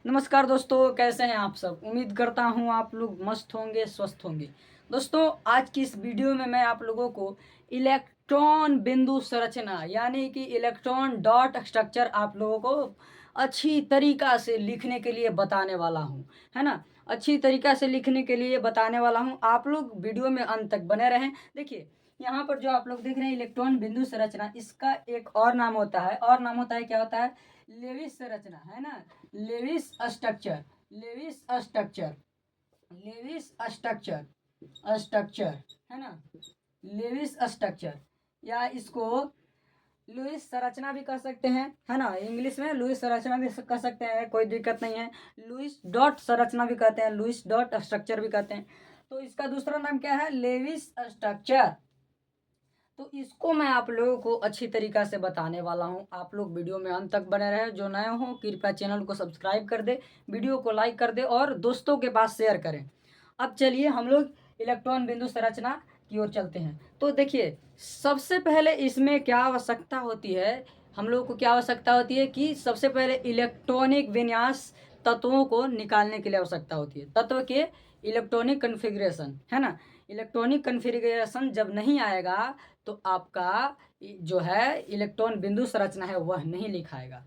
नमस्कार दोस्तों, कैसे हैं आप सब। उम्मीद करता हूं आप लोग मस्त होंगे, स्वस्थ होंगे। दोस्तों, आज की इस वीडियो में मैं आप लोगों को इलेक्ट्रॉन बिंदु संरचना यानी कि इलेक्ट्रॉन डॉट स्ट्रक्चर आप लोगों को अच्छी तरीका से लिखने के लिए बताने वाला हूं, है ना। अच्छी तरीका से लिखने के लिए बताने वाला हूं। आप लोग वीडियो में अंत तक बने रहें। देखिए, यहाँ पर जो आप लोग देख रहे हैं इलेक्ट्रॉन बिंदु संरचना, इसका एक और नाम होता है। और नाम होता है, क्या होता है? लेविस संरचना, है ना। Lewis structure, Lewis structure, Lewis structure, structure, है ना। लेविस स्ट्रक्चर या इसको लुईस संरचना भी कह सकते हैं, है ना। इंग्लिश में लुईस संरचना भी कह सकते हैं, कोई दिक्कत नहीं है। लुईस डॉट संरचना भी कहते हैं, लुईस डॉट स्ट्रक्चर भी कहते हैं। तो इसका दूसरा नाम क्या है? Lewis structure. तो इसको मैं आप लोगों को अच्छी तरीका से बताने वाला हूं। आप लोग वीडियो में अंत तक बने रहे। जो नए हों कृपया चैनल को सब्सक्राइब कर दे, वीडियो को लाइक कर दे और दोस्तों के पास शेयर करें। अब चलिए हम लोग इलेक्ट्रॉन बिंदु संरचना की ओर चलते हैं। तो देखिए, सबसे पहले इसमें क्या आवश्यकता होती है, हम लोग को क्या आवश्यकता होती है कि सबसे पहले इलेक्ट्रॉनिक विन्यास तत्वों को निकालने के लिए आवश्यकता होती है। तत्व के इलेक्ट्रॉनिक कन्फिग्रेशन, है ना। इलेक्ट्रॉनिक कन्फिग्रेशन जब नहीं आएगा तो आपका जो है इलेक्ट्रॉन बिंदु संरचना है वह नहीं लिखाएगा,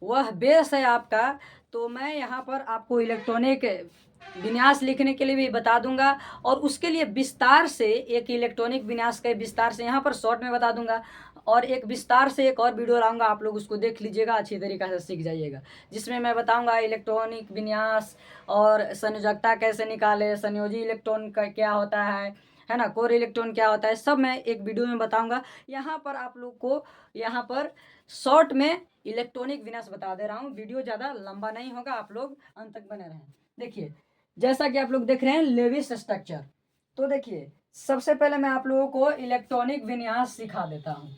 वह बेस है आपका। तो मैं यहाँ पर आपको इलेक्ट्रॉनिक विन्यास लिखने के लिए भी बता दूंगा और उसके लिए विस्तार से एक इलेक्ट्रॉनिक विन्यास के विस्तार से यहाँ पर शॉर्ट में बता दूंगा। और एक विस्तार से एक और वीडियो लाऊंगा, आप लोग उसको देख लीजिएगा, अच्छी तरीक़ा से सीख जाइएगा, जिसमें मैं बताऊंगा इलेक्ट्रॉनिक विन्यास और संयोजकता कैसे निकाले, संयोजी इलेक्ट्रॉन का क्या होता है ना, कोर इलेक्ट्रॉन क्या होता है, सब मैं एक वीडियो में बताऊंगा। यहाँ पर आप लोग को यहाँ पर शॉर्ट में इलेक्ट्रॉनिक विन्यास बता दे रहा हूँ। वीडियो ज़्यादा लंबा नहीं होगा, आप लोग अंत तक बने रहें। देखिए, जैसा कि आप लोग देख रहे हैं लेविस स्ट्रक्चर। तो देखिए, सबसे पहले मैं आप लोगों को इलेक्ट्रॉनिक विन्यास सिखा देता हूँ।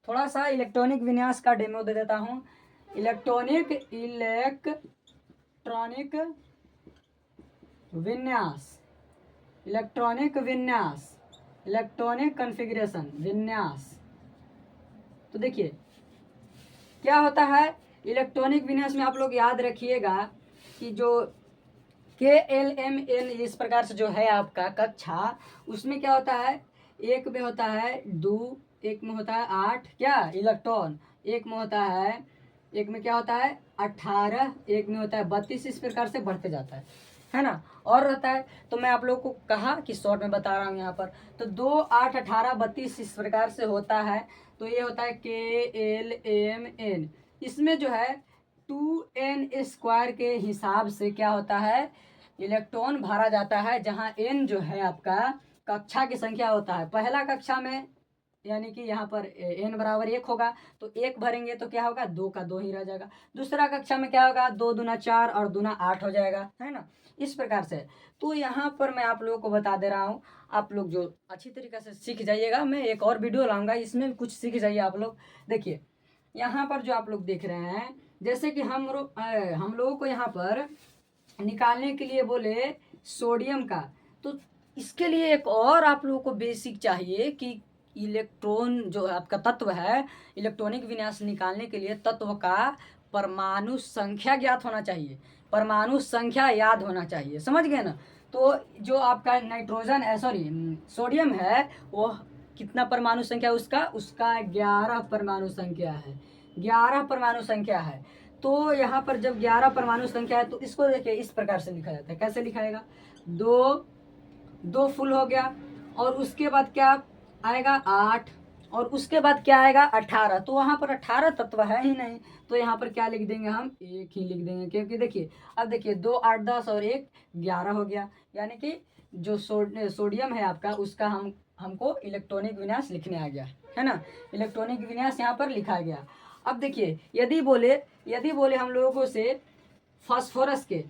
थोड़ा सा इलेक्ट्रॉनिक विन्यास का डेमो दे देता हूँ। इलेक्ट्रॉनिक विन्यास, इलेक्ट्रॉनिक विन्यास, इलेक्ट्रॉनिक कॉन्फ़िगरेशन विन्यास। तो देखिए क्या होता है इलेक्ट्रॉनिक विन्यास में, आप लोग याद रखिएगा कि जो KLMN इस प्रकार से जो है आपका कक्षा, उसमें क्या होता है, एक में होता है 2, एक में होता है 8 क्या इलेक्ट्रॉन, एक में होता है, एक में क्या होता है 18, एक में होता है 32, इस प्रकार से बढ़ते जाता है ना। और रहता है, तो मैं आप लोगों को कहा कि शॉर्ट में बता रहा हूँ यहाँ पर। तो 2, 8, 18, 32 इस प्रकार से होता है। तो ये होता है KLMN। इसमें जो है 2n² के हिसाब से क्या होता है, इलेक्ट्रॉन भरा जाता है, जहाँ n जो है आपका कक्षा की संख्या होता है। पहला कक्षा में यानी कि यहाँ पर n बराबर 1 होगा, तो 1 भरेंगे तो क्या होगा, 2 का 2 ही रह जाएगा। दूसरा कक्षा में क्या होगा, 2 दूना 4 और दूना 8 हो जाएगा, है ना। इस प्रकार से तो यहाँ पर मैं आप लोगों को बता दे रहा हूँ। आप लोग जो अच्छी तरीके से सीख जाइएगा, मैं एक और वीडियो लाऊंगा, इसमें कुछ सीख जाइए आप लोग। देखिए, यहाँ पर जो आप लोग देख रहे हैं, जैसे कि हम लोगों को यहाँ पर निकालने के लिए बोले सोडियम का, तो इसके लिए एक और आप लोगों को बेसिक चाहिए कि इलेक्ट्रॉन जो आपका तत्व है, इलेक्ट्रॉनिक विन्यास निकालने के लिए तत्व का परमाणु संख्या ज्ञात होना चाहिए, परमाणु संख्या याद होना चाहिए, समझ गए ना। तो जो आपका नाइट्रोजन सॉरी सोडियम है, वो कितना परमाणु संख्या उसका उसका 11 परमाणु संख्या है, 11 परमाणु संख्या है। तो यहाँ पर जब 11 परमाणु संख्या है तो इसको देखिए इस प्रकार से लिखा जाता है। कैसे लिखाएगा, 2 फुल हो गया, और उसके बाद क्या आएगा 8, और उसके बाद क्या आएगा 18। तो वहाँ पर 18 तत्व है ही नहीं, तो यहाँ पर क्या लिख देंगे, हम 1 ही लिख देंगे, क्योंकि देखिए अब देखिए 2, 8, 10 और 1 11 हो गया। यानी कि जो सोडियम है आपका, उसका हमको इलेक्ट्रॉनिक विन्यास लिखने आ गया, है ना। इलेक्ट्रॉनिक विन्यास यहाँ पर लिखा गया। अब देखिए, यदि बोले हम लोगों से फास्फोरस के,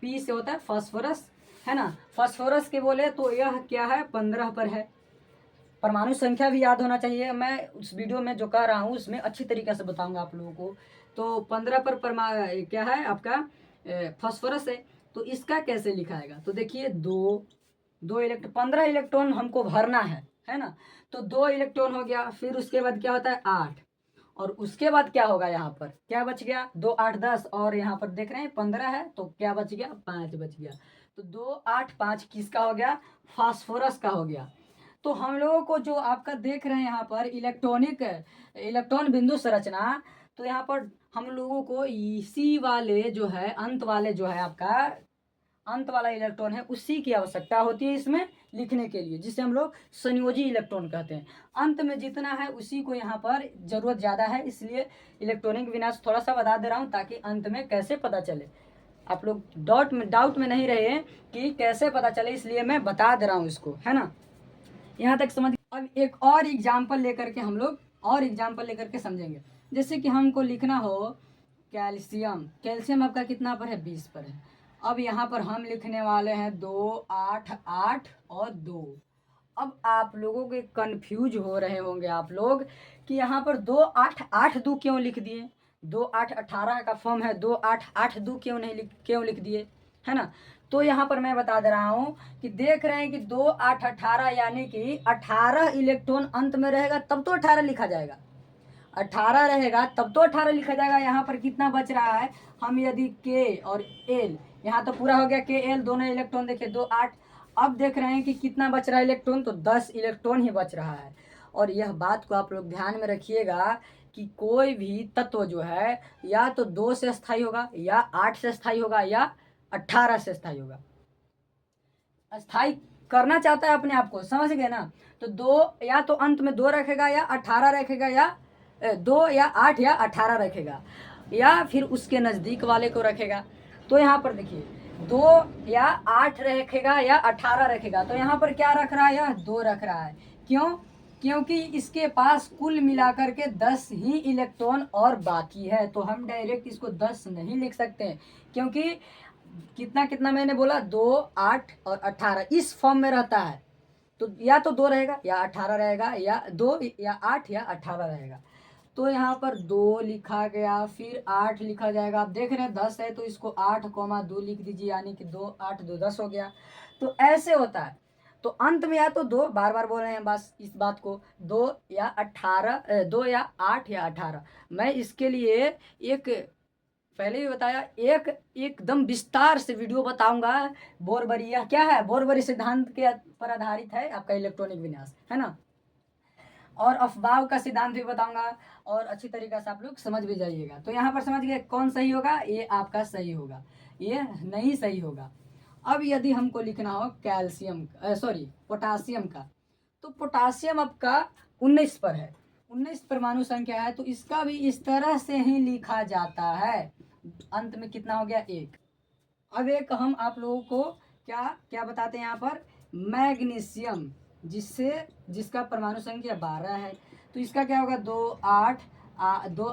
P से होता है फास्फोरस, है ना। फास्फोरस के बोले तो यह क्या है, 15 पर है। परमाणु संख्या भी याद होना चाहिए, मैं उस वीडियो में जो कह रहा हूँ उसमें अच्छी तरीके से बताऊंगा आप लोगों को। तो 15 पर क्या है आपका फास्फोरस है। तो इसका कैसे लिखाएगा, तो देखिए 2 इलेक्ट्रॉन, 15 इलेक्ट्रॉन हमको भरना है ना। तो 2 इलेक्ट्रॉन हो गया, फिर उसके बाद क्या होता है 8, और उसके बाद क्या होगा, यहाँ पर क्या बच गया, 2 8 10, और यहाँ पर देख रहे हैं 15 है, तो क्या बच गया, 5 बच गया। तो 2 8 5 किसका हो गया, फास्फोरस का हो गया। तो हम लोगों को जो आपका देख रहे हैं यहाँ पर इलेक्ट्रॉन बिंदु संरचना, तो यहाँ पर हम लोगों को इसी वाले जो है अंत वाले जो है आपका अंत वाला इलेक्ट्रॉन है, उसी की आवश्यकता होती है इसमें लिखने के लिए, जिसे हम लोग संयोजी इलेक्ट्रॉन कहते हैं। अंत में जितना है उसी को यहाँ पर जरूरत ज़्यादा है, इसलिए इलेक्ट्रॉनिक विन्यास थोड़ा सा बता दे रहा हूँ ताकि अंत में कैसे पता चले। आप लोग डाउट में नहीं रहे कि कैसे पता चले, इसलिए मैं बता दे रहा हूँ इसको, है ना। यहाँ तक समझ। अब एक और एग्जाम्पल लेकर के हम लोग समझेंगे। जैसे कि हमको लिखना हो कैल्शियम, कैल्शियम आपका कितना पर है, 20 पर है। अब यहाँ पर हम लिखने वाले हैं 2 8 8 और 2। अब आप लोगों के कंफ्यूज हो रहे होंगे आप लोग कि यहाँ पर 2 8 8 2 क्यों लिख दिए, 2 8 18 का फॉर्म है, 2 8 8 2 क्यों लिख दिए, है ना। तो यहाँ पर मैं बता दे रहा हूँ कि देख रहे हैं कि 2 8 18 यानी कि 18 इलेक्ट्रॉन अंत में रहेगा तब तो 18 लिखा जाएगा, 18 रहेगा तब तो 18 लिखा जाएगा। यहाँ पर कितना बच रहा है, हम यदि के और एल, यहाँ तो पूरा हो गया, के एल दोनों इलेक्ट्रॉन देखिए 2 8। अब देख रहे हैं कि कितना बच रहा है इलेक्ट्रॉन, तो 10 इलेक्ट्रॉन ही बच रहा है। और यह बात को आप लोग ध्यान में रखिएगा कि कोई भी तत्व जो है या तो 2 से स्थायी होगा, या 8 से स्थायी होगा, या 18 से स्थायी होगा। स्थायी करना चाहता है अपने आप को, समझ गए ना। तो 2 या तो अंत में 2 रखेगा, या 18 रखेगा, या 2 या 8 या 18 रखेगा, या फिर उसके नज़दीक वाले को रखेगा। तो यहाँ पर देखिए 2 या 8 रखेगा या 18 रखेगा, तो यहाँ पर क्या रख रहा है, यह 2 रख रहा है। क्यों, क्योंकि इसके पास कुल मिलाकर के 10 ही इलेक्ट्रॉन और बाकी है। तो हम डायरेक्ट इसको 10 नहीं लिख सकते, क्योंकि कितना कितना मैंने बोला, 2 8 और 18 इस फॉर्म में रहता है। तो या तो 2 रहेगा, या 18 रहेगा, या 2 या 8 या 18 रहेगा। तो यहाँ पर 2 लिखा गया, फिर 8 लिखा जाएगा। आप देख रहे हैं 10 है, तो इसको 8 2 लिख दीजिए, यानी कि 2 8 2 10 हो गया। तो ऐसे होता है। तो अंत में या तो 2, बार बार बोल रहे हैं बस इस बात को, 2 या 18, 2 या 8 या 18। मैं इसके लिए एक पहले भी बताया, एक एकदम विस्तार से वीडियो बताऊंगा। बोरबरी, यह क्या है, बोरबरी सिद्धांत के पर आधारित है आपका इलेक्ट्रॉनिक विन्यास, है ना। और अफबाव का सिद्धांत भी बताऊंगा, और अच्छी तरीके से आप लोग समझ भी जाइएगा। तो यहाँ पर समझ गए कौन सही होगा, ये आपका सही होगा, ये नहीं सही होगा। अब यदि हमको लिखना हो कैल्शियम, पोटासियम का, तो पोटासियम आपका 19 पर है, 19 परमाणु संख्या है, तो इसका भी इस तरह से ही लिखा जाता है। अंत में कितना हो गया, 1। अब एक हम आप लोगों को क्या क्या बताते हैं यहाँ पर, मैग्नीशियम, जिसका परमाणु संख्या 12 है, तो इसका क्या होगा, 2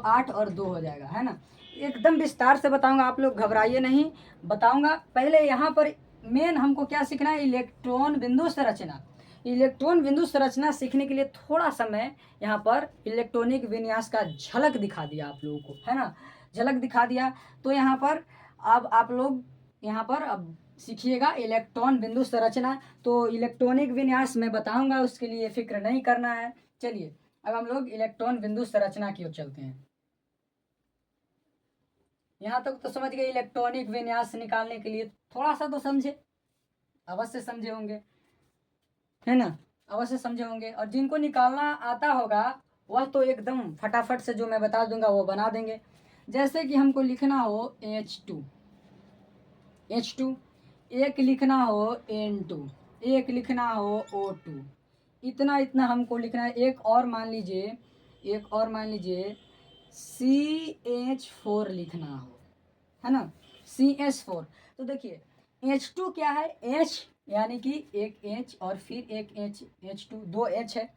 8 और 2 हो जाएगा, है ना। एकदम विस्तार से बताऊंगा, आप लोग घबराइए नहीं, बताऊंगा। पहले यहाँ पर मेन हमको क्या सीखना है, इलेक्ट्रॉन बिंदु संरचना। इलेक्ट्रॉन बिंदु संरचना सीखने के लिए थोड़ा सा मैं यहाँ पर इलेक्ट्रॉनिक विन्यास का झलक दिखा दिया आप लोगों को, है ना, झलक दिखा दिया। तो यहाँ पर अब आप लोग यहाँ पर अब सीखिएगा इलेक्ट्रॉन बिंदु संरचना। तो इलेक्ट्रॉनिक विन्यास मैं बताऊंगा, उसके लिए फिक्र नहीं करना है। चलिए अब हम लोग इलेक्ट्रॉन बिंदु संरचना की ओर चलते हैं। यहाँ तक तो समझ गए। इलेक्ट्रॉनिक विन्यास निकालने के लिए थोड़ा सा तो समझे, अवश्य समझे होंगे, है ना, अवश्य समझे होंगे। और जिनको निकालना आता होगा वह तो एकदम फटाफट से जो मैं बता दूंगा वो बना देंगे। जैसे कि हमको लिखना हो H2, एक लिखना हो N2, एक लिखना हो O2, इतना इतना हमको लिखना है। एक और मान लीजिए CH4 लिखना हो, है ना, CH4। तो देखिए H2 क्या है, H यानी कि एक H और फिर एक H2, 2 H है।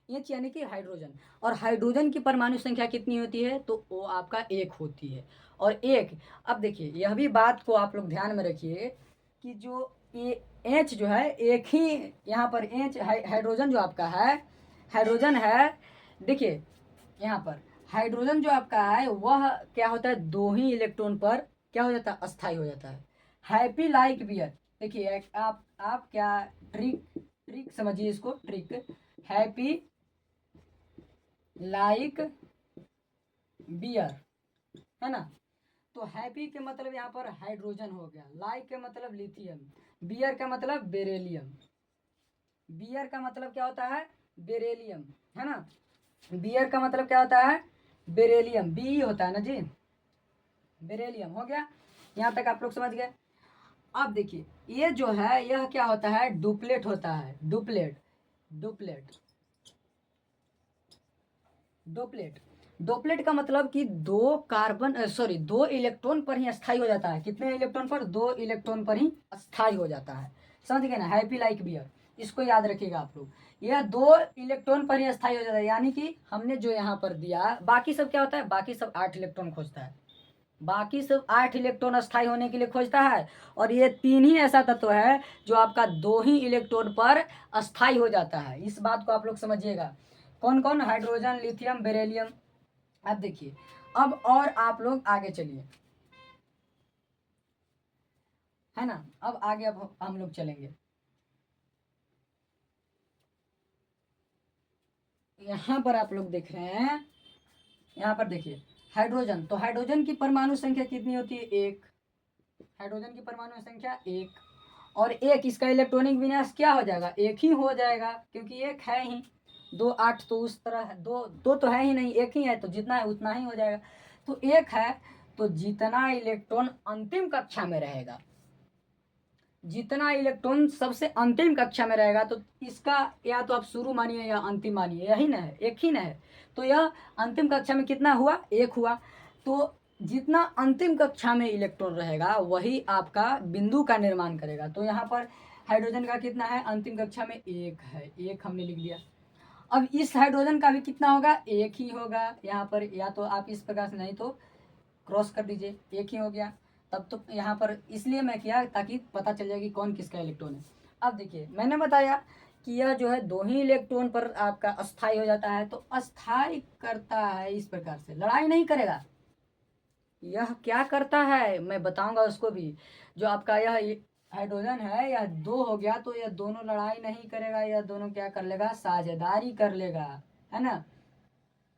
H यानी कि हाइड्रोजन, और हाइड्रोजन की परमाणु संख्या कितनी होती है, तो वो आपका 1 होती है। और एक, अब देखिए यह भी बात को आप लोग ध्यान में रखिए कि जो ये H जो है, एक ही यहाँ पर H हाइड्रोजन जो आपका है, हाइड्रोजन है, देखिए यहाँ पर हाइड्रोजन जो आपका है वह क्या होता है, 2 ही इलेक्ट्रॉन पर क्या हो जाता है, अस्थायी हो जाता है। हैप्पी लाइक बियर, देखिए आप क्या ट्रिक समझिए इसको, ट्रिक। हैप्पी लाइक बियर, है ना। तो हैप्पी के मतलब यहाँ पर हाइड्रोजन हो गया, लाइक के मतलब लिथियम, बियर का मतलब बेरेलियम। बियर का मतलब क्या होता है? बेरेलियम, है ना। बियर का मतलब क्या होता है? बेरेलियम, बी होता है ना जी, बेरेलियम हो गया। यहाँ तक आप लोग समझ गए। अब देखिए ये जो है यह क्या होता है? डुप्लेट होता है, डुप्लेट, डुप्लेट, डोपलेट। डोपलेट का मतलब कि दो कार्बन सॉरी दो इलेक्ट्रॉन पर ही स्थायी हो जाता है। कितने इलेक्ट्रॉन पर? दो इलेक्ट्रॉन पर ही स्थायी हो जाता है। समझ गए ना, हैप्पी लाइक बियर, इसको याद रखिएगा आप लोग। यह दो इलेक्ट्रॉन पर ही स्थायी हो जाता है, यानी कि हमने जो यहाँ पर दिया, बाकी सब क्या होता है? बाकी सब 8 इलेक्ट्रॉन खोजता है, बाकी सब 8 इलेक्ट्रॉन स्थायी होने के लिए खोजता है। और ये 3 ही ऐसा तत्व है जो आपका 2 ही इलेक्ट्रॉन पर अस्थायी हो जाता है। इस बात को आप लोग समझिएगा। कौन कौन? Hydrogen, lithium, beryllium. अब देखिए, अब और आप लोग आगे चलिए, है ना। अब आगे अब हम लोग चलेंगे। यहाँ पर आप लोग देख रहे हैं, यहाँ पर देखिए हाइड्रोजन। तो हाइड्रोजन की परमाणु संख्या कितनी होती है? 1। हाइड्रोजन की परमाणु संख्या 1, और 1 इसका इलेक्ट्रॉनिक विन्यास क्या हो जाएगा? 1 ही हो जाएगा, क्योंकि 1 है ही। 2 8 तो उस तरह है, दो दो तो है ही नहीं, 1 ही है, तो जितना है उतना ही हो जाएगा। तो 1 है, तो जितना इलेक्ट्रॉन अंतिम कक्षा में रहेगा, जितना इलेक्ट्रॉन सबसे अंतिम कक्षा में रहेगा, तो इसका या तो आप शुरू मानिए या अंतिम मानिए, यही ना है, एक ही ना है। तो यह अंतिम कक्षा में कितना हुआ? 1 हुआ। तो जितना अंतिम कक्षा में इलेक्ट्रॉन रहेगा वही आपका बिंदु का निर्माण करेगा। तो यहाँ पर हाइड्रोजन का कितना है? अंतिम कक्षा में 1 है, 1 हमने लिख दिया। अब इस हाइड्रोजन का भी कितना होगा? 1 ही होगा। यहाँ पर या तो आप इस प्रकार से, नहीं तो क्रॉस कर दीजिए, 1 ही हो गया। तब तो यहाँ पर इसलिए मैं किया ताकि पता चल जाए कि कौन किसका इलेक्ट्रॉन है। अब देखिए मैंने बताया कि यह जो है 2 ही इलेक्ट्रॉन पर आपका अस्थायी हो जाता है। तो अस्थायी करता है इस प्रकार से, लड़ाई नहीं करेगा। यह क्या करता है मैं बताऊंगा उसको भी। जो आपका यह हाइड्रोजन है, यह 2 हो गया, तो यह दोनों लड़ाई नहीं करेगा, यह दोनों क्या कर लेगा? साझेदारी कर लेगा, है ना।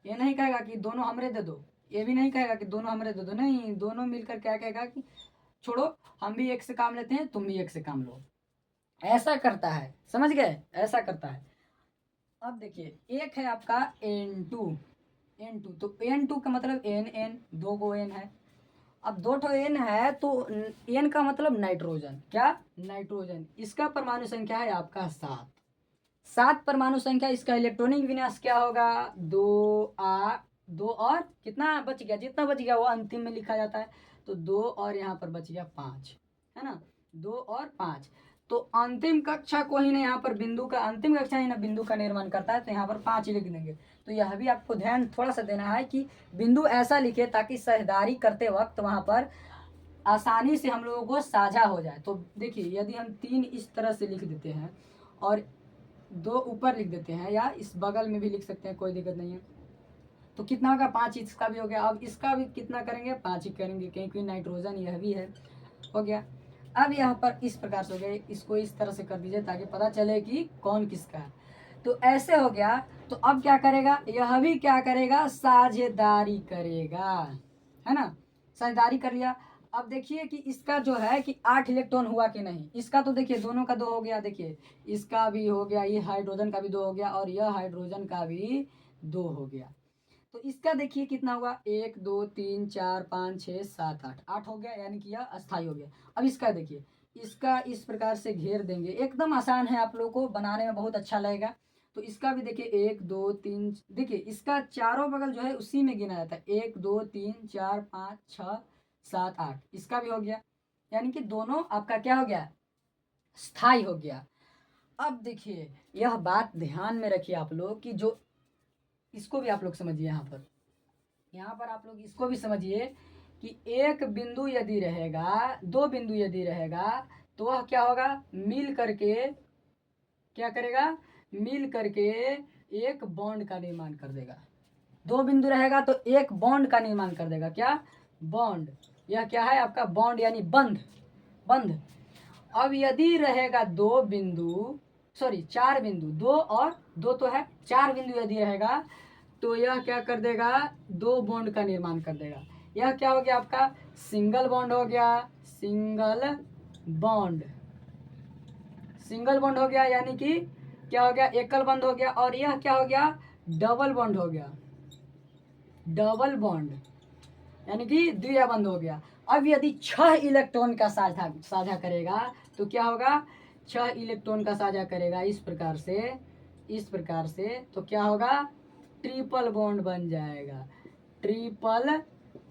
ये नहीं कहेगा कि दोनों हमरे दे दो, ये भी नहीं कहेगा कि दोनों हमरे दे दो, नहीं, दोनों मिलकर क्या कहेगा कि छोड़ो, हम भी एक से काम लेते हैं, तुम भी एक से काम लो। ऐसा करता है, समझ गए, ऐसा करता है। अब देखिए एक है आपका N2, N2, तो N2 का मतलब N, दो गो N है। अब 2 ठो N है, तो N का मतलब नाइट्रोजन, क्या? नाइट्रोजन। इसका परमाणु संख्या है आपका 7। 7 परमाणु संख्या, इसका इलेक्ट्रॉनिक विन्यास क्या होगा? 2 और कितना बच गया? जितना बच गया वो अंतिम में लिखा जाता है। तो 2 और यहाँ पर बच गया 5, है ना। 2 और 5, तो अंतिम कक्षा को ही ना, यहाँ पर बिंदु का, अंतिम कक्षा ही ना बिंदु का निर्माण करता है, तो यहाँ पर 5 ही लिख देंगे। तो यह भी आपको ध्यान थोड़ा सा देना है कि बिंदु ऐसा लिखे ताकि साझेदारी करते वक्त वहाँ पर आसानी से हम लोगों को साझा हो जाए। तो देखिए यदि हम 3 इस तरह से लिख देते हैं और 2 ऊपर लिख देते हैं, या इस बगल में भी लिख सकते हैं, कोई दिक्कत नहीं है। तो कितना होगा? 5 इसका भी हो गया। अब इसका भी कितना करेंगे? 5 ही करेंगे, क्योंकि नाइट्रोजन यह भी है, हो गया। अब यहाँ पर इस प्रकार से हो गया, इसको इस तरह से कर दीजिए ताकि पता चले कि कौन किसका है। तो ऐसे हो गया। तो अब क्या करेगा? यह भी क्या करेगा? साझेदारी करेगा, है ना। साझेदारी कर लिया। अब देखिए कि इसका जो है कि 8 इलेक्ट्रॉन हुआ कि नहीं। इसका तो देखिए दोनों का 2 हो गया, देखिए इसका भी हो गया, ये हाइड्रोजन का भी 2 हो गया, और यह हाइड्रोजन का भी 2 हो गया। तो इसका देखिए कितना हुआ? 1 2 3 4 5 6 7 8, 8 हो गया, यानी कि यह अस्थायी हो गया। अब इसका देखिए, इसका इस प्रकार से घेर देंगे, एकदम आसान है, आप लोगों को बनाने में बहुत अच्छा लगेगा। तो इसका भी देखिए 1 2 3, देखिए इसका चारों बगल जो है उसी में गिना जाता है, 1 2 3 4 5 6 7 8, इसका भी हो गया। यानी कि दोनों आपका क्या हो गया? स्थायी हो गया। अब देखिए यह बात ध्यान में रखिए आप लोग कि जो इसको भी आप लोग समझिए, यहाँ पर आप लोग इसको भी समझिए कि एक बिंदु यदि रहेगा, 2 बिंदु यदि रहेगा, तो वह क्या होगा? मिल करके क्या करेगा? मिल करके एक बॉन्ड का निर्माण कर देगा। 2 बिंदु रहेगा तो एक बॉन्ड का निर्माण कर देगा, क्या? बॉन्ड। यह क्या है आपका? बॉन्ड, यानी बंध, बंध। अब यदि रहेगा 2 बिंदु, सॉरी 4 बिंदु, 2 और 2 तो है, 4 बिंदु यदि रहेगा, तो यह क्या कर देगा, 2 बॉन्ड का निर्माण कर देगा। यह क्या हो गया आपका सिंगल बॉन्ड हो गया, सिंगल बॉन्ड, सिंगल बॉन्ड हो गया, यानी कि क्या हो गया एकल बॉन्ड हो गया। और यह क्या हो गया डबल बॉन्ड हो गया, डबल बॉन्ड यानी कि द्विया बंध हो गया। अब यदि 6 इलेक्ट्रॉन का साझा करेगा तो क्या होगा, 6 इलेक्ट्रॉन का साझा करेगा इस प्रकार से, इस प्रकार से, तो क्या होगा ट्रिपल बॉन्ड बन जाएगा,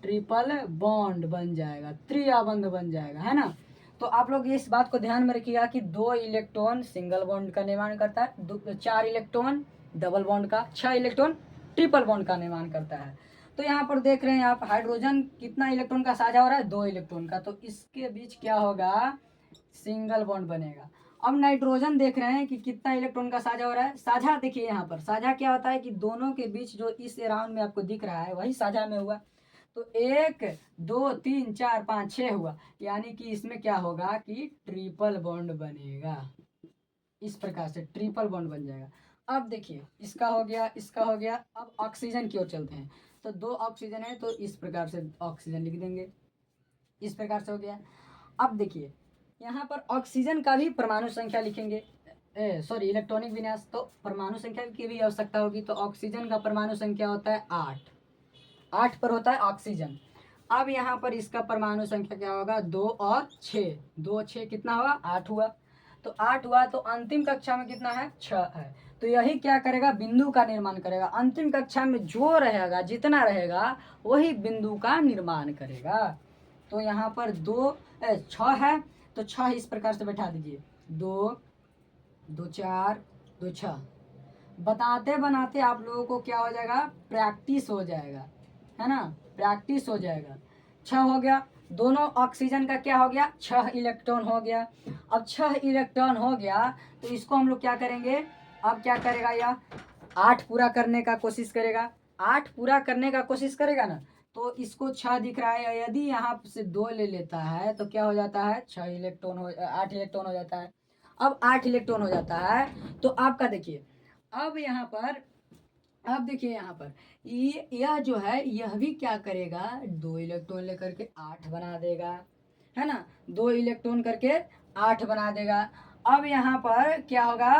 ट्रिपल बॉन्ड बन जाएगा, त्रिया बंध बन जाएगा, है ना। तो आप लोग इस बात को ध्यान में रखिएगा कि 2 इलेक्ट्रॉन सिंगल बॉन्ड का निर्माण करता है, 4 इलेक्ट्रॉन डबल बॉन्ड का, 6 इलेक्ट्रॉन ट्रिपल बॉन्ड का निर्माण करता है। तो यहाँ पर देख रहे हैं आप हाइड्रोजन कितना इलेक्ट्रॉन का साझा हो रहा है, 2 इलेक्ट्रॉन का, तो इसके बीच क्या होगा सिंगल बॉन्ड बनेगा। अब नाइट्रोजन देख रहे हैं कि कितना इलेक्ट्रॉन का साझा हो रहा है, साझा देखिए यहाँ पर साझा क्या होता है कि दोनों के बीच जो इस राउंड में आपको दिख रहा है वही साझा में हुआ। तो 1 2 3 4 5 6 हुआ, यानी कि इसमें क्या होगा कि ट्रिपल बॉन्ड बनेगा, इस प्रकार से ट्रिपल बॉन्ड बन जाएगा। अब देखिए इसका हो गया, इसका हो गया। अब ऑक्सीजन की ओर चलते हैं, तो 2 ऑक्सीजन है तो इस प्रकार से ऑक्सीजन लिख देंगे, इस प्रकार से हो गया। अब देखिए यहाँ पर ऑक्सीजन का भी परमाणु संख्या लिखेंगे, सॉरी इलेक्ट्रॉनिक विन्यास, तो परमाणु संख्या की भी आवश्यकता होगी। तो ऑक्सीजन का परमाणु संख्या होता है 8, 8 पर होता है ऑक्सीजन। अब यहाँ पर इसका परमाणु संख्या क्या होगा 2 और 6, 2 6 कितना हुआ 8 हुआ। तो 8 हुआ तो अंतिम कक्षा में कितना है 6 है। तो यही क्या करेगा बिंदु का निर्माण करेगा, अंतिम कक्षा में जो रहेगा जितना रहेगा वही बिंदु का निर्माण करेगा। तो यहाँ पर 6 है तो 6 इस प्रकार से बैठा दीजिए, 2 2 4 2 6। बताते बनाते आप लोगों को क्या हो जाएगा प्रैक्टिस हो जाएगा, है ना, प्रैक्टिस हो जाएगा। 6 हो गया, दोनों ऑक्सीजन का क्या हो गया 6 इलेक्ट्रॉन हो गया। अब 6 इलेक्ट्रॉन हो गया तो इसको हम लोग क्या करेंगे, अब क्या करेगा यह 8 पूरा करने का कोशिश करेगा, 8 पूरा करने का कोशिश करेगा ना, तो इसको 6 दिख रहा है, यदि यहाँ से 2 ले लेता है तो क्या हो जाता है 6 इलेक्ट्रॉन हो 8 इलेक्ट्रॉन हो जाता है। अब 8 इलेक्ट्रॉन हो जाता है तो आपका देखिए अब यहाँ पर, अब देखिए यहाँ पर यह जो है यह भी क्या करेगा 2 इलेक्ट्रॉन लेकर के 8 बना देगा, है ना, 2 इलेक्ट्रॉन करके 8 बना देगा। अब यहाँ पर क्या होगा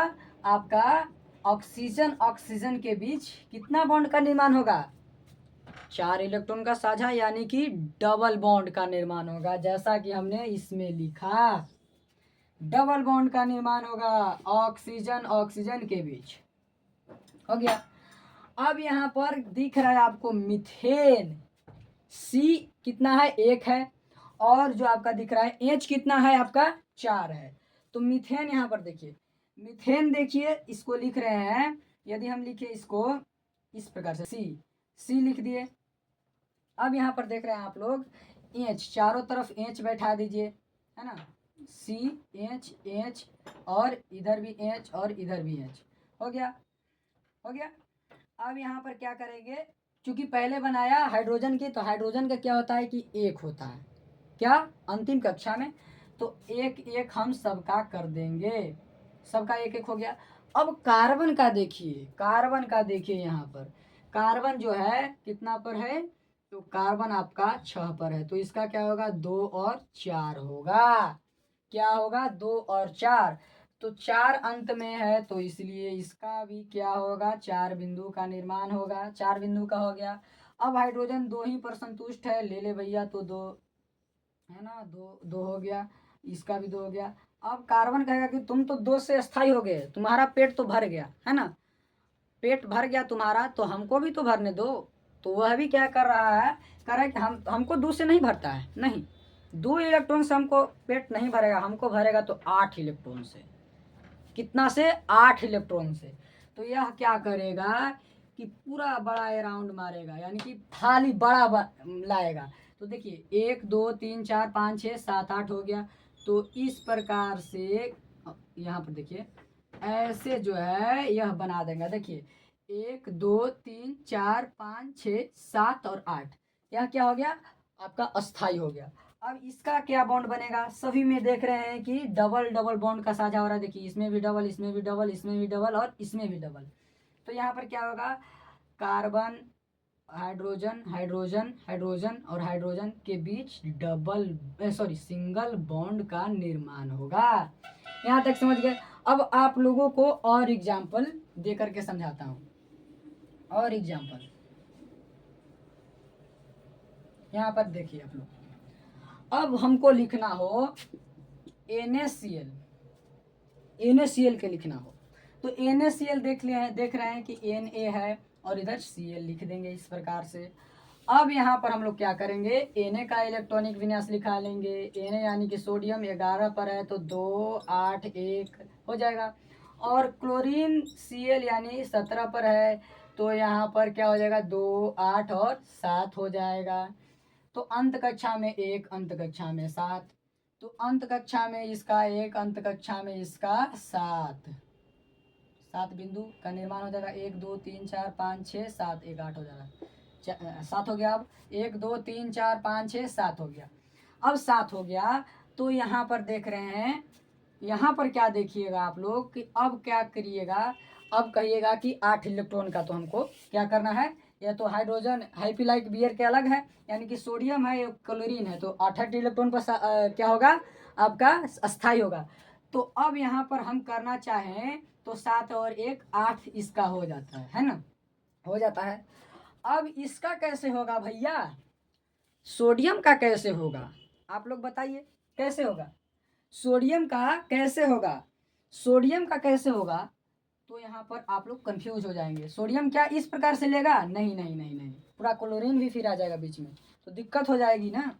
आपका ऑक्सीजन ऑक्सीजन के बीच कितना बॉन्ड का निर्माण होगा 4 इलेक्ट्रॉन का साझा, यानी कि डबल बॉन्ड का निर्माण होगा, जैसा कि हमने इसमें लिखा डबल बॉन्ड का निर्माण होगा ऑक्सीजन ऑक्सीजन के बीच, हो गया। अब यहाँ पर दिख रहा है आपको मीथेन, सी कितना है 1 है, और जो आपका दिख रहा है एच कितना है आपका 4 है। तो मीथेन यहाँ पर देखिए, मीथेन देखिए इसको लिख रहे हैं, यदि हम लिखे इसको इस प्रकार से सी लिख दिए। अब यहाँ पर देख रहे हैं आप लोग एच, चारों तरफ एच बैठा दीजिए, है ना, सी एच एच, और इधर भी एच और इधर भी एच, हो गया, हो गया। अब यहाँ पर क्या करेंगे, क्योंकि पहले बनाया हाइड्रोजन की, तो हाइड्रोजन का क्या होता है कि 1 होता है, क्या अंतिम कक्षा में, तो 1 1 हम सबका कर देंगे, सबका 1 1 हो गया। अब कार्बन का देखिए, कार्बन का देखिए यहाँ पर कार्बन जो है कितना पर है, तो कार्बन आपका 6 पर है, तो इसका क्या होगा 2 और 4 होगा, क्या होगा 2 और 4, तो 4 अंत में है तो इसलिए इसका भी क्या होगा 4 बिंदु का निर्माण होगा, 4 बिंदु का हो गया। अब हाइड्रोजन 2 ही पर संतुष्ट है, ले ले भैया, तो 2 है ना, 2 हो गया, इसका भी 2 हो गया। अब कार्बन कहेगा कि तुम तो 2 से स्थायी हो गए, तुम्हारा पेट तो भर गया, है ना, पेट भर गया तुम्हारा, तो हमको भी तो भरने दो। तो वह भी क्या कर रहा है, कह रहा है कि हमको 2 से नहीं भरता है, नहीं, 2 इलेक्ट्रॉन से हमको पेट नहीं भरेगा, हमको भरेगा तो 8 इलेक्ट्रॉन से, कितना से 8 इलेक्ट्रॉन से। तो यह क्या करेगा कि पूरा बड़ा राउंड मारेगा, यानी कि थाली बड़ा लाएगा। तो देखिए 1 2 3 4 5 6 7 8 हो गया। तो इस प्रकार से यहाँ पर देखिए ऐसे जो है यह बना देगा, देखिए 1 2 3 4 5 6 7 और 8, यह क्या हो गया आपका अस्थाई हो गया। अब इसका क्या बॉन्ड बनेगा, सभी में देख रहे हैं कि डबल डबल बॉन्ड का साझा हो रहा है, देखिए इसमें भी डबल, इसमें भी डबल, इसमें भी डबल और इसमें भी डबल। तो यहाँ पर क्या होगा कार्बन, हाइड्रोजन हाइड्रोजन हाइड्रोजन और हाइड्रोजन के बीच सिंगल बॉन्ड का निर्माण होगा। यहाँ तक समझ गए। अब आप लोगों को और एग्जाम्पल दे करके समझाता हूँ। और एग्जाम्पल यहाँ पर देखिए आप लोग। अब हमको लिखना हो NaCl, NaCl के लिखना हो तो NaCl देख रहे हैं कि Na है और इधर Cl लिख देंगे इस प्रकार से। अब यहाँ पर हम लोग क्या करेंगे, Na का इलेक्ट्रॉनिक विन्यास लिखा लेंगे। Na यानी कि सोडियम 11 पर है तो 2 8 1 हो जाएगा। और क्लोरीन Cl यानी 17 पर है तो यहाँ पर क्या हो जाएगा, 2 8 और 7 हो जाएगा। तो अंत कक्षा में 1, अंत कक्षा में 7, तो अंत कक्षा में इसका 1, अंत कक्षा में इसका 7 बिंदु का निर्माण हो जाएगा। 1 2 3 4 5 6 7 1 8 हो जाएगा। 7 हो गया। अब 1 2 3 4 5 6 7 हो गया। अब 7 हो गया तो यहाँ पर देख रहे हैं, यहाँ पर क्या देखिएगा आप लोग कि अब क्या करिएगा, अब कहिएगा कि 8 इलेक्ट्रॉन का तो हमको क्या करना है। या तो हाइड्रोजन हाइपीलाइक बियर के अलग है, यानी कि सोडियम है, क्लोरीन है, तो 8 इलेक्ट्रॉन पर क्या होगा आपका अस्थाई होगा। तो अब यहाँ पर हम करना चाहें तो 7 और 1 8 इसका हो जाता है ना, हो जाता है। अब इसका कैसे होगा भैया, सोडियम का कैसे होगा, आप लोग बताइए कैसे होगा, सोडियम का कैसे होगा, सोडियम का कैसे होगा। तो यहाँ पर आप लोग कंफ्यूज हो जाएंगे। सोडियम क्या इस प्रकार से लेगा, नहीं नहीं नहीं नहीं, पूरा क्लोरीन भी फिर आ जाएगा बीच में तो दिक्कत हो जाएगी ना।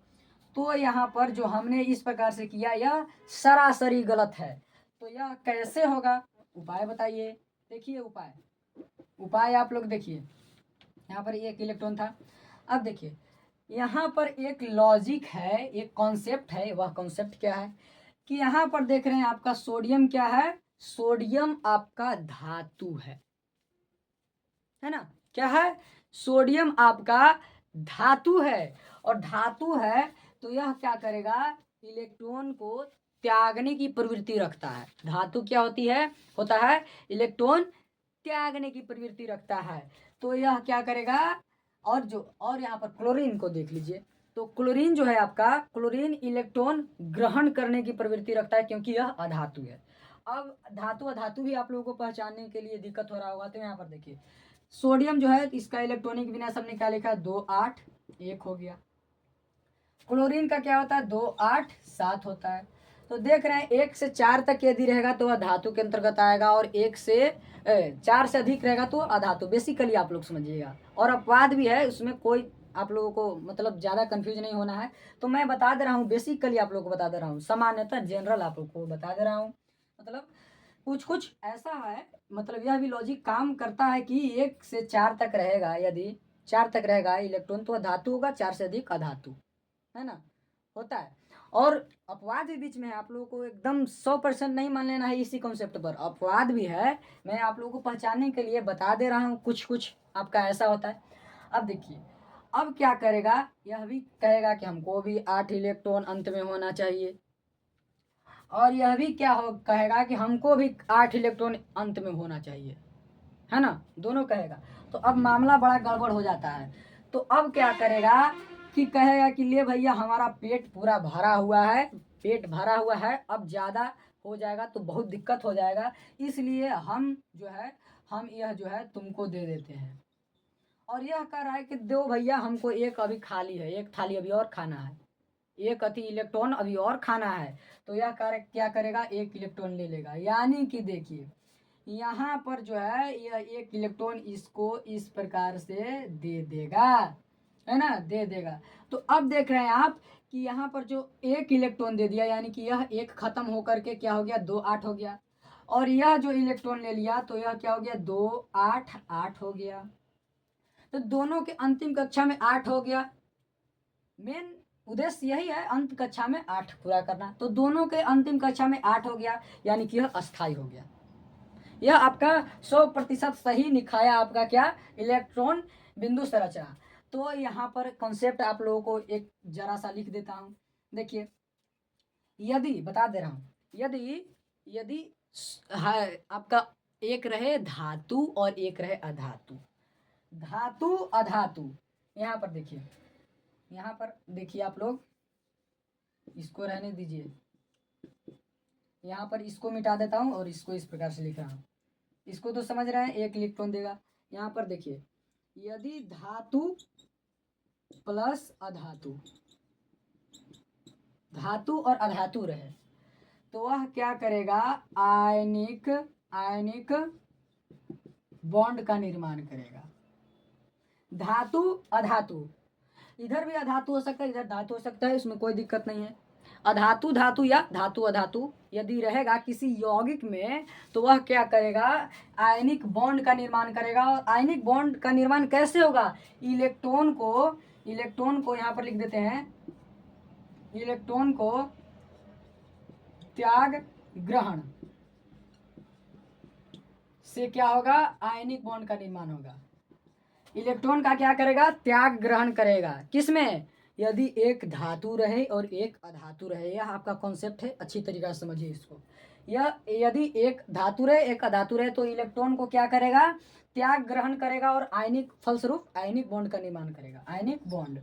तो यहाँ पर जो हमने इस प्रकार से किया यह सरासरी गलत है। तो यह कैसे होगा, उपाय बताइए। देखिए उपाय आप लोग देखिए। यहाँ पर एक इलेक्ट्रॉन था। अब देखिए यहाँ पर एक लॉजिक है, एक कॉन्सेप्ट है। वह कॉन्सेप्ट क्या है कि यहाँ पर देख रहे हैं आपका सोडियम क्या है, सोडियम आपका धातु है ना, क्या है, सोडियम आपका धातु है। और धातु है तो यह क्या करेगा, इलेक्ट्रॉन को त्यागने की प्रवृत्ति रखता है। धातु क्या होता है इलेक्ट्रॉन त्यागने की प्रवृत्ति रखता है। तो यह क्या करेगा, और यहाँ पर क्लोरीन को देख लीजिए। तो क्लोरीन जो है आपका, क्लोरीन इलेक्ट्रॉन ग्रहण करने की प्रवृत्ति रखता है क्योंकि यह अधातु है। अब धातु अधातु भी आप लोगों को पहचानने के लिए दिक्कत हो रहा होगा। तो यहाँ पर देखिए सोडियम जो है इसका इलेक्ट्रॉनिक विन्यास हमने क्या लिखा, 2 8 1 हो गया। क्लोरीन का क्या होता है, 2 8 7 होता है। तो देख रहे हैं 1 से 4 तक यदि रहेगा तो वह धातु के अंतर्गत आएगा, और 1 से 4 से अधिक रहेगा तो अधातु। बेसिकली आप लोग समझिएगा। और अपवाद भी है, उसमें कोई आप लोगों को मतलब ज़्यादा कंफ्यूज नहीं होना है। तो मैं बता दे रहा हूँ, बेसिकली आप लोगों को बता दे रहा हूँ, सामान्यतः जनरल आप लोग को बता दे रहा हूँ। मतलब कुछ ऐसा है, मतलब यह भी लॉजिक काम करता है कि 1 से 4 तक रहेगा, यदि 4 तक रहेगा इलेक्ट्रॉन तो धातु होगा, 4 से अधिक अधातु, है ना, होता है। और अपवाद भी बीच में है, आप लोगों को एकदम 100% नहीं मान लेना है इसी कॉन्सेप्ट पर, अपवाद भी है। मैं आप लोगों को पहचानने के लिए बता दे रहा हूँ, कुछ आपका ऐसा होता है। अब देखिए अब क्या करेगा, यह भी कहेगा कि हमको भी 8 इलेक्ट्रॉन अंत में होना चाहिए, और यह भी कहेगा कि हमको भी 8 इलेक्ट्रॉन अंत में होना चाहिए, है ना, दोनों कहेगा। तो अब मामला बड़ा गड़बड़ हो जाता है। तो अब क्या करेगा कि कहेगा कि ले भैया हमारा पेट पूरा भरा हुआ है, पेट भरा हुआ है, अब ज़्यादा हो जाएगा तो बहुत दिक्कत हो जाएगा, इसलिए हम यह जो है तुमको दे देते हैं। और यह कह रहा है कि दो भैया हमको एक अभी खाली है, एक थाली अभी और खाना है, एक अति इलेक्ट्रॉन अभी और खाना है। तो यह क्या करेगा, 1 इलेक्ट्रॉन ले लेगा। यानी कि देखिए यहाँ पर जो है यह 1 इलेक्ट्रॉन इसको इस प्रकार से दे देगा, है ना, दे देगा। तो अब देख रहे हैं आप कि यहाँ पर जो 1 इलेक्ट्रॉन दे दिया, यानी कि यह 1 खत्म होकर के क्या हो गया, 2 8 हो गया। और यह जो इलेक्ट्रॉन ले लिया तो यह क्या हो गया, 2 8 8 हो गया। तो दोनों के अंतिम कक्षा में 8 हो गया। मेन उद्देश्य यही है, अंत कक्षा में 8 पूरा करना। तो दोनों के अंतिम कक्षा में 8 हो गया, यानी कि यह अस्थाई हो गया। यह आपका 100% सही निखाया आपका क्या, इलेक्ट्रॉन बिंदु संरचना। तो यहाँ पर कॉन्सेप्ट आप लोगों को एक जरा सा लिख देता हूँ। देखिए यदि बता दे रहा हूँ, यदि आपका एक रहे धातु और एक रहे अधातु, धातु अधातु। यहाँ पर देखिए, यहाँ पर देखिए आप लोग, इसको रहने दीजिए, यहाँ पर इसको मिटा देता हूँ और इसको इस प्रकार से लिख रहा हूँ। इसको तो समझ रहे हैं, एक इलेक्ट्रॉन देगा। यहाँ पर देखिए, यदि धातु प्लस अधातु, धातु और अधातु रहे तो वह क्या करेगा, आयनिक आयनिक बॉन्ड का निर्माण करेगा। धातु अधातु, इधर भी अधातु हो सकता है, इधर धातु हो सकता है, इसमें कोई दिक्कत नहीं है। अधातु धातु या धातु अधातु यदि रहेगा किसी यौगिक में तो वह क्या करेगा, आयनिक बॉन्ड का निर्माण करेगा। और आयनिक बॉन्ड का निर्माण कैसे होगा, इलेक्ट्रॉन को यहाँ पर लिख देते हैं, इलेक्ट्रॉन को त्याग ग्रहण से क्या होगा, आयनिक बॉन्ड का निर्माण होगा। इलेक्ट्रॉन का क्या करेगा, त्याग ग्रहण करेगा। किसमें, यदि एक धातु रहे और एक अधातु रहे। यह आपका कॉन्सेप्ट है, अच्छी तरीके से समझिए इसको। यह यदि एक धातु रहे एक अधातु रहे तो इलेक्ट्रॉन को क्या करेगा, त्याग ग्रहण करेगा और आयनिक फलस्वरूप आयनिक बॉन्ड का निर्माण करेगा, आयनिक बॉन्ड।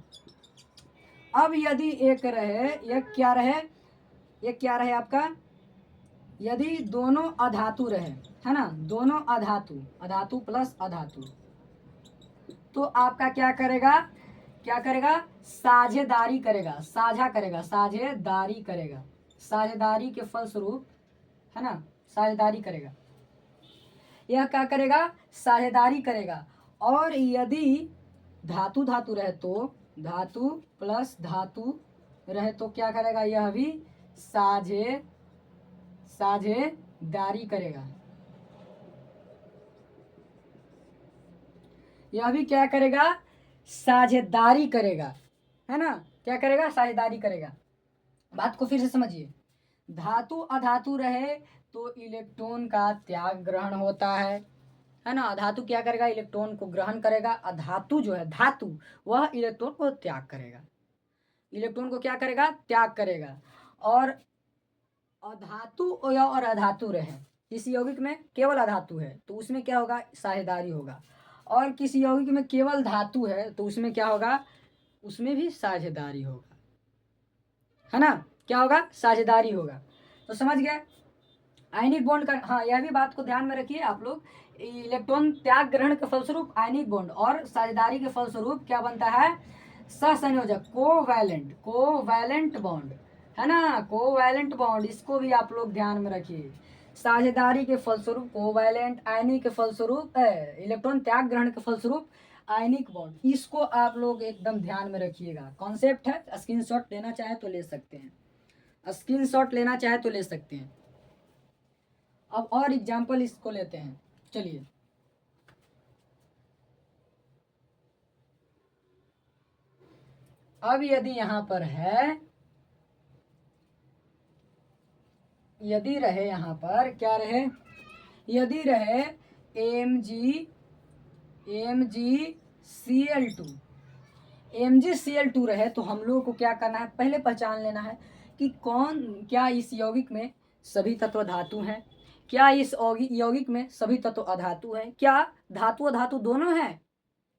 अब यदि एक रहे, यह क्या रहे आपका, यदि दोनों अधातु रहे, है ना, दोनों अधातु प्लस अधातु, तो आपका क्या करेगा, साझेदारी करेगा, साझेदारी के फलस्वरूप, है ना, साझेदारी करेगा। यह क्या करेगा, साझेदारी करेगा। और यदि धातु रहे तो धातु प्लस धातु रहे तो क्या करेगा, यह भी साझेदारी करेगा। यह भी क्या करेगा, साझेदारी करेगा, है ना, क्या करेगा, साझेदारी करेगा। बात को फिर से समझिए, धातु अधातु रहे तो इलेक्ट्रॉन का त्याग ग्रहण होता है ना। अधातु क्या करेगा, इलेक्ट्रॉन को ग्रहण करेगा। अधातु जो है धातु, वह इलेक्ट्रॉन को त्याग करेगा, इलेक्ट्रॉन को क्या करेगा, त्याग करेगा। और अधातु और अधातु रहे, किसी यौगिक में केवल अधातु है तो उसमें क्या होगा, साझेदारी होगा। और किसी यौगिक में केवल धातु है तो उसमें क्या होगा, उसमें भी साझेदारी होगा, है ना, क्या होगा, साझेदारी होगा। तो समझ गए आयनिक बॉन्ड का। हाँ, यह भी बात को ध्यान में रखिए आप लोग, इलेक्ट्रॉन त्याग ग्रहण के फलस्वरूप आयनिक बॉन्ड और साझेदारी के फलस्वरूप क्या बनता है, सहसंयोजक, कोवैलेंट बॉन्ड, है ना, कोवैलेंट बॉन्ड। इसको भी आप लोग ध्यान में रखिए, साझेदारी के फलस्वरूप कोवैलेंट, आयनिक के फलस्वरूप इलेक्ट्रॉन त्याग ग्रहण के फलस्वरूप आयनिक बॉन्ड। इसको आप लोग एकदम ध्यान में रखिएगा, कॉन्सेप्ट है। स्क्रीनशॉट लेना चाहे तो ले सकते हैं, स्क्रीनशॉट लेना चाहे तो ले सकते हैं। अब और एग्जाम्पल इसको लेते हैं, चलिए। अब यदि यहाँ पर है, यदि रहे, यहाँ पर क्या रहे, यदि रहे MgCl2 रहे तो हम लोगों को क्या करना है, पहले पहचान लेना है कि क्या इस यौगिक में सभी तत्व धातु हैं, क्या इस यौगिक में सभी तत्व अधातु हैं, क्या धातु अधातु दोनों हैं।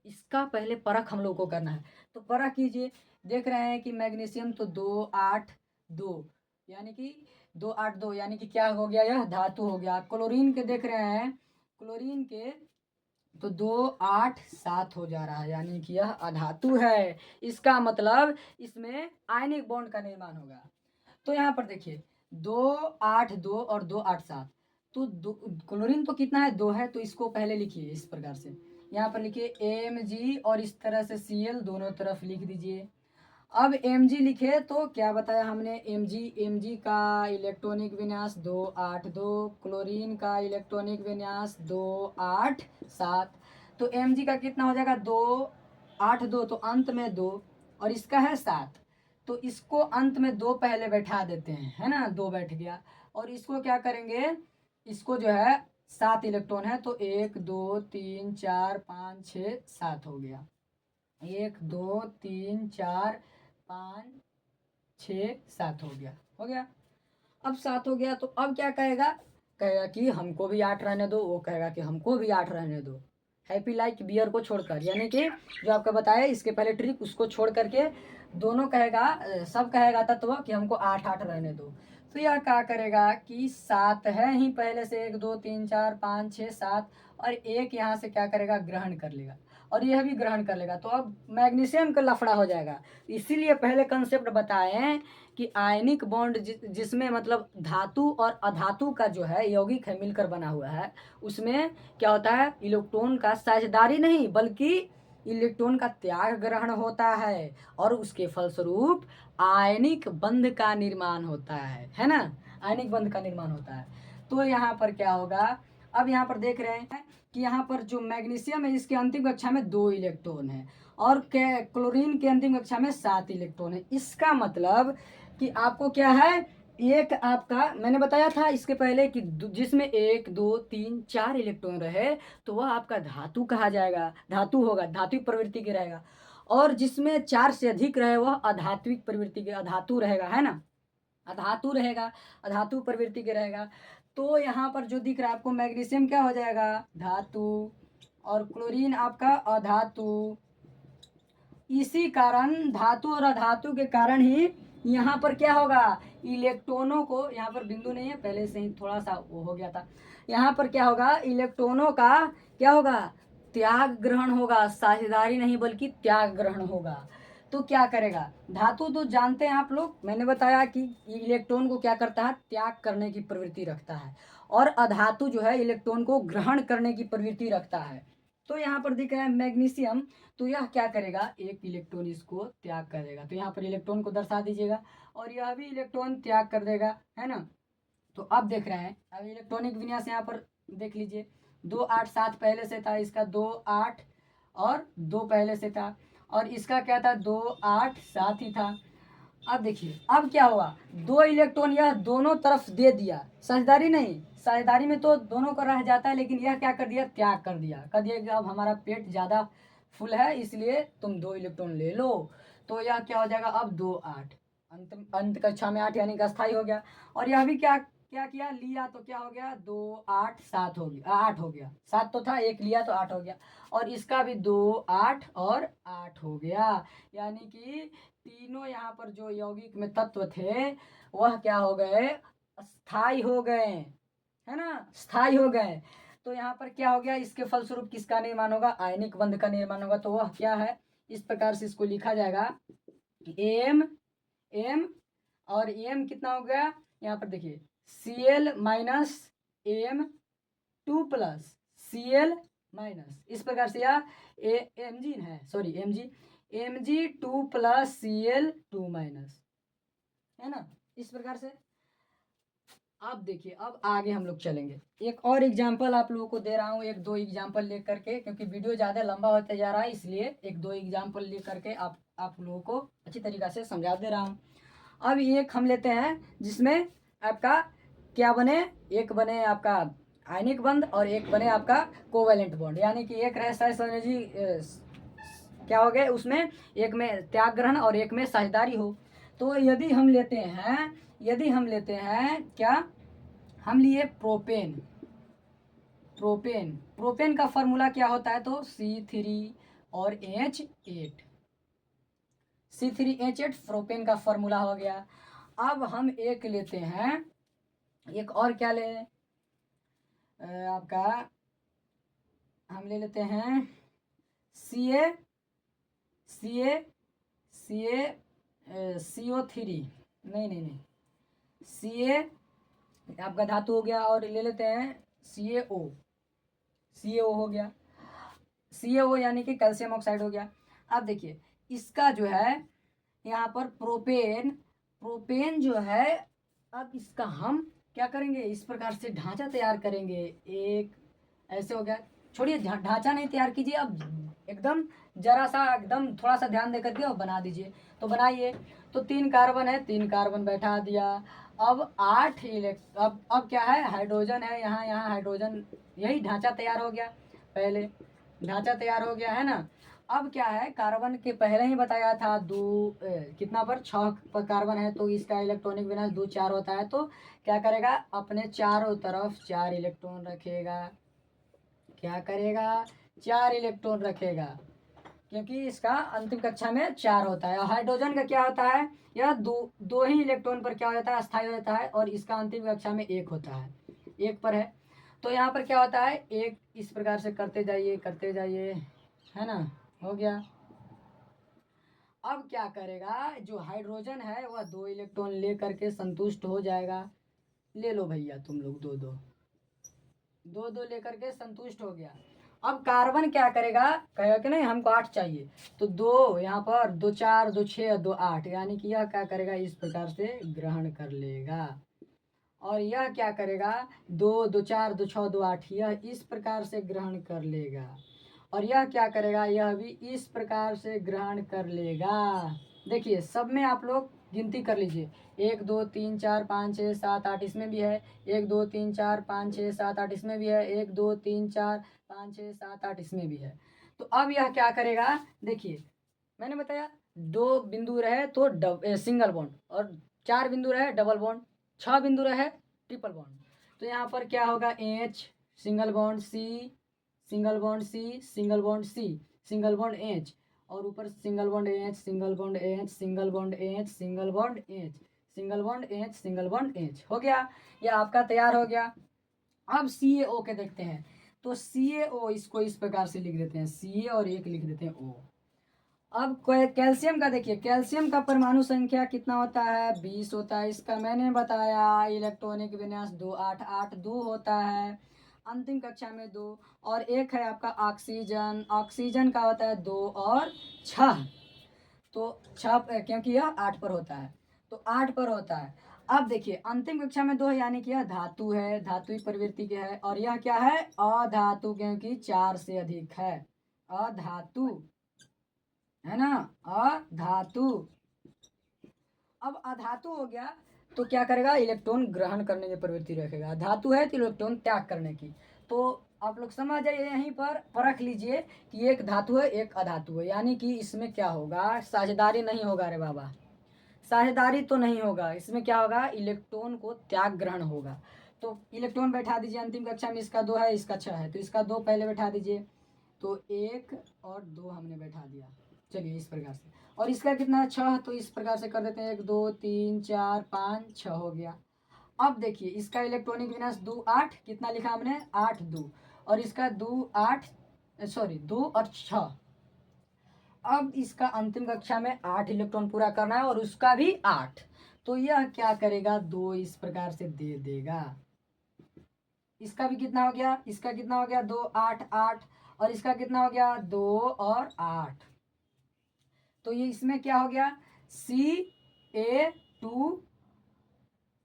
इसका पहले परख हम लोग को करना है। तो परख कीजिए, देख रहे हैं कि मैग्नीशियम तो 282 यानी कि 282 यानी कि क्या हो गया, यह धातु हो गया। क्लोरीन के देख रहे हैं, क्लोरीन के तो 287 हो जा रहा है यानी कि यह अधातु है। इसका मतलब इसमें आयनिक बॉन्ड का निर्माण होगा। तो यहाँ पर देखिए 282 और 287, तो क्लोरीन तो कितना है, 2 है, तो इसको पहले लिखिए इस प्रकार से, यहाँ पर लिखिए Mg और इस तरह से Cl दोनों तरफ लिख दीजिए। अब Mg लिखे तो क्या बताया हमने, Mg का इलेक्ट्रॉनिक विन्यास 282, क्लोरीन का इलेक्ट्रॉनिक विन्यास 287, तो Mg का कितना हो जाएगा, 282, तो अंत में 2 और इसका है 7, तो इसको अंत में 2 पहले बैठा देते हैं, है ना, 2 बैठ गया। और इसको क्या करेंगे, इसको जो है 7 इलेक्ट्रॉन है तो 1 2 3 4 5 6 7 हो गया, 1 2 3 4 5 6 7 हो गया। अब 7 हो गया तो अब क्या कहेगा कि हमको भी 8 रहने दो, वो कहेगा कि हमको भी 8 रहने दो, हैप्पी लाइक बियर को छोड़कर, यानी कि जो आपका बताया इसके पहले ट्रिक उसको छोड़ करके दोनों कहेगा, सब कहेगा तत्व कि हमको 8 8 रहने दो। तो यह क्या करेगा कि 7 है ही पहले से, 1 2 3 4 5 6 7, और एक यहाँ से क्या करेगा ग्रहण कर लेगा, और यह भी ग्रहण कर लेगा। तो अब मैग्नीशियम का लफड़ा हो जाएगा। इसीलिए पहले कंसेप्ट बताएं कि आयनिक बॉन्ड जिसमें मतलब धातु और अधातु का जो है यौगिक है मिलकर बना हुआ है, उसमें क्या होता है, इलेक्ट्रॉन का साझेदारी नहीं बल्कि इलेक्ट्रॉन का त्याग ग्रहण होता है, और उसके फलस्वरूप आयनिक बंध का निर्माण होता है ना, आयनिक बंध का निर्माण होता है। तो यहाँ पर क्या होगा, अब यहाँ पर देख रहे हैं कि यहाँ पर जो मैग्नीशियम है इसके अंतिम कक्षा में 2 इलेक्ट्रॉन है, और क्लोरीन के अंतिम कक्षा में 7 इलेक्ट्रॉन है। इसका मतलब कि आपको क्या है, एक आपका मैंने बताया था इसके पहले कि जिसमें 1 2 3 4 इलेक्ट्रॉन रहे तो वह आपका धातु कहा जाएगा, धातु होगा, धात्विक प्रवृत्ति के रहेगा। और जिसमें 4 से अधिक रहे वह अधात्विक प्रवृत्ति के, अधातु रहेगा, है ना, अधातु रहेगा, अधातु प्रवृत्ति के रहेगा। तो यहाँ पर जो दिख रहा है आपको मैग्नीशियम क्या हो जाएगा, धातु, और क्लोरीन आपका अधातु। इसी कारण धातु और अधातु के कारण ही यहाँ पर क्या होगा, इलेक्ट्रॉनों को, यहाँ पर बिंदु नहीं है पहले से ही थोड़ा सा वो हो गया था, यहाँ पर क्या होगा, इलेक्ट्रॉनों का क्या होगा, त्याग ग्रहण होगा, साझेदारी नहीं बल्कि त्याग ग्रहण होगा। तो क्या करेगा, धातु तो जानते हैं आप लोग, मैंने बताया कि इलेक्ट्रॉन को क्या करता है, त्याग करने की प्रवृत्ति रखता है, और अधातु जो है इलेक्ट्रॉन को ग्रहण करने की प्रवृत्ति रखता है। तो यहाँ पर दिख रहा है मैग्नीशियम, तो यह क्या करेगा, एक इलेक्ट्रॉन इसको त्याग कर देगा, तो यहाँ पर इलेक्ट्रॉन को दर्शा दीजिएगा, और यह भी इलेक्ट्रॉन त्याग कर देगा, है ना। तो अब देख रहे हैं, अब इलेक्ट्रॉनिक विन्यास यहाँ पर देख लीजिए, 2 8 7 पहले से था, इसका 2 8 और 2 पहले से था, और इसका क्या था, 2 8 7 ही था। अब देखिए अब क्या हुआ, 2 इलेक्ट्रॉन यह दोनों तरफ दे दिया, साझेदारी नहीं, साझेदारी में तो दोनों का रह जाता है, लेकिन यह क्या कर दिया, त्याग कर दिया, कह दिया कि अब हमारा पेट ज़्यादा फुल है इसलिए तुम 2 इलेक्ट्रॉन ले लो। तो यह क्या हो जाएगा, अब 2 8, अंत कक्षा में 8 यानी कि अस्थाई हो गया। और यह भी क्या क्या किया, लिया तो क्या हो गया, 2 8 7 हो गया, 8 हो गया, 7 तो था, एक लिया तो 8 हो गया, और इसका भी 2 8 और 8 हो गया, यानी कि तीनों यहाँ पर जो यौगिक में तत्व थे वह क्या हो गए, स्थाई हो गए, है ना, स्थाई हो गए। तो यहाँ पर क्या हो गया, इसके फलस्वरूप किसका निर्माण होगा, आयनिक बंध का निर्माण होगा। तो वह क्या है, इस प्रकार से इसको लिखा जाएगा, एम एम, और एम कितना हो गया, यहाँ पर देखिए Cl minus M 2 plus Cl minus, इस प्रकार से यह एम जी है, sorry M G 2 plus Cl 2 minus, है ना, इस प्रकार से। अब देखिए अब आगे हम लोग चलेंगे, एक और एग्जाम्पल आप लोगों को दे रहा हूँ, 1 2 एग्जाम्पल लेकर के, क्योंकि वीडियो ज़्यादा लंबा होते जा रहा है इसलिए 1 2 एग्जाम्पल लेकर के आप लोगों को अच्छी तरीक़ा से समझा दे रहा हूँ। अब एक हम लेते हैं जिसमें आपका क्या बने, एक बने आपका आयनिक बंध और एक बने आपका कोवेलेंट बॉन्ड, यानी कि एक रहे सहसंयोजी क्या हो गए उसमें, एक में त्याग ग्रहण और एक में साझेदारी हो। तो यदि हम लेते हैं क्या, हम लिए प्रोपेन, प्रोपेन का फॉर्मूला क्या होता है, तो C3 और H8, C3H8 प्रोपेन का फॉर्मूला हो गया। अब हम एक लेते हैं, एक और क्या ले, आपका हम ले लेते हैं CO3, नहीं Ca आपका धातु हो गया, और ले लेते हैं CaO हो गया, CaO यानी कि कैल्शियम ऑक्साइड हो गया। अब देखिए इसका जो है यहाँ पर प्रोपेन जो है, अब इसका हम क्या करेंगे, इस प्रकार से ढांचा तैयार करेंगे, एक ऐसे हो गया, छोड़िए ढांचा नहीं तैयार कीजिए, अब एकदम जरा सा एकदम थोड़ा सा ध्यान दे करके और बना दीजिए। तो बनाइए, तो 3 कार्बन है, 3 कार्बन बैठा दिया, अब 8 अब क्या है, हाइड्रोजन है, यहाँ हाइड्रोजन, यही ढांचा तैयार हो गया, पहले ढांचा तैयार हो गया, है ना। अब क्या है, कार्बन के पहले ही बताया था कितना पर 6 पर कार्बन है, तो इसका इलेक्ट्रॉनिक विन्यास 2 4 होता है, तो क्या करेगा, अपने चारों तरफ 4 इलेक्ट्रॉन रखेगा, क्या करेगा, 4 इलेक्ट्रॉन रखेगा, क्योंकि इसका अंतिम कक्षा में 4 होता है। और हाइड्रोजन का क्या होता है, यह दो ही इलेक्ट्रॉन पर क्या होता है, अस्थायी होता है, और इसका अंतिम कक्षा में 1 होता है, 1 पर है। तो यहाँ पर क्या होता है, एक इस प्रकार से करते जाइए, है ना, हो गया। अब क्या करेगा, जो हाइड्रोजन है वह 2 इलेक्ट्रॉन ले करके संतुष्ट हो जाएगा। ले लो भैया तुम लोग, दो दो लेकर के संतुष्ट हो गया। अब कार्बन क्या करेगा, कहेगा कि नहीं हमको 8 चाहिए, तो 2 यहाँ पर, 2 4 2 6 2 8, यानी कि यह क्या करेगा, इस प्रकार से ग्रहण कर लेगा। और यह क्या करेगा, 2 2 4 2 6 2 8, यह इस प्रकार से ग्रहण कर लेगा। और यह क्या करेगा, यह भी इस प्रकार से ग्रहण कर लेगा। देखिए सब में आप लोग गिनती कर लीजिए, 1 2 3 4 5 6 7 8 इसमें भी है, 1 2 3 4 5 6 7 8 इसमें भी है, 1 2 3 4 5 6 7 8 इसमें भी है। तो अब यह क्या करेगा, देखिए मैंने बताया 2 बिंदु रहे तो सिंगल बॉन्ड, और 4 बिंदु रहे डबल बॉन्ड, 6 बिंदु रहे ट्रिपल बॉन्ड। तो यहाँ पर क्या होगा, H single bond C, single bond C, single bond C, single bond H, और ऊपर single bond H, single bond H, single bond H, single bond H, single bond H, single bond H, हो गया। यह आपका तैयार हो गया। अब CaO के देखते हैं, तो CaO इसको इस प्रकार से लिख देते हैं, Ca और एक लिख देते हैं O। अब कैल्शियम का देखिए, कैल्शियम का परमाणु संख्या कितना होता है, 20 होता है। इसका मैंने बताया इलेक्ट्रॉनिक विन्यास 2 8 8 2 होता है, अंतिम कक्षा में 2। और एक है आपका ऑक्सीजन, ऑक्सीजन का होता है 2 और 6, तो 6 क्योंकि यह 8 पर होता है, तो 8 पर होता है। अब देखिए अंतिम कक्षा में 2 है, यानी कि यह धातु है, धातुई प्रवृत्ति के है। और यह क्या है, अधातु, क्योंकि 4 से अधिक है, अधातु, है ना, अधातु। अब अधातु हो गया तो क्या करेगा, इलेक्ट्रॉन ग्रहण करने की प्रवृत्ति रखेगा। धातु है तो इलेक्ट्रॉन त्याग करने की। तो आप लोग समझ जाइए, यहीं पर परख लीजिए कि एक धातु है एक अधातु है, यानी कि इसमें क्या होगा, साझेदारी नहीं होगा रे बाबा, साझेदारी तो नहीं होगा, इसमें क्या होगा, इलेक्ट्रॉन को त्याग ग्रहण होगा। तो इलेक्ट्रॉन बैठा दीजिए अंतिम कक्षा में, इसका 2 है इसका 6 है, तो इसका 2 पहले बैठा दीजिए, तो 1 और 2 हमने बैठा दिया। चलिए इस प्रकार से, और इसका कितना है, 6, तो इस प्रकार से कर देते हैं, 1 2 3 4 5 6 हो गया। अब देखिए इसका इलेक्ट्रॉनिक विन्यास 2 8, कितना लिखा हमने, 8 2, और इसका 2 8 सॉरी 2 और 6। अब इसका अंतिम कक्षा में 8 इलेक्ट्रॉन पूरा करना है, और उसका भी 8। तो यह क्या करेगा, 2 इस प्रकार से दे देगा। इसका भी कितना हो गया, इसका कितना हो गया, 2 8 8, और इसका कितना हो गया, 2 और 8। तो ये इसमें क्या हो गया, Ca2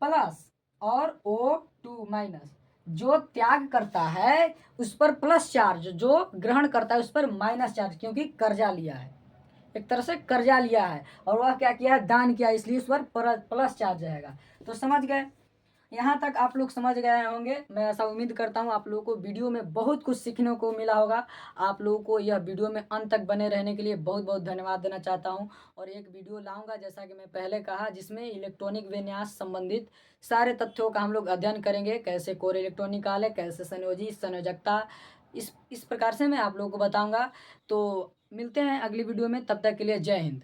प्लस और O2 माइनस। जो त्याग करता है उस पर प्लस चार्ज, जो ग्रहण करता है उस पर माइनस चार्ज, क्योंकि कर्जा लिया है, एक तरह से कर्जा लिया है, और वह क्या किया है, दान किया, इसलिए उस पर प्लस चार्ज रहेगा। तो समझ गए, यहाँ तक आप लोग समझ गए होंगे। मैं ऐसा उम्मीद करता हूँ आप लोगों को वीडियो में बहुत कुछ सीखने को मिला होगा। आप लोगों को यह वीडियो में अंत तक बने रहने के लिए बहुत बहुत धन्यवाद देना चाहता हूँ। और एक वीडियो लाऊंगा, जैसा कि मैं पहले कहा, जिसमें इलेक्ट्रॉनिक विन्यास संबंधित सारे तथ्यों का हम लोग अध्ययन करेंगे, कैसे कोर इलेक्ट्रॉन निकाले, कैसे संयोजी संयोजकता, इस प्रकार से मैं आप लोगों को बताऊँगा। तो मिलते हैं अगली वीडियो में, तब तक के लिए जय हिंद।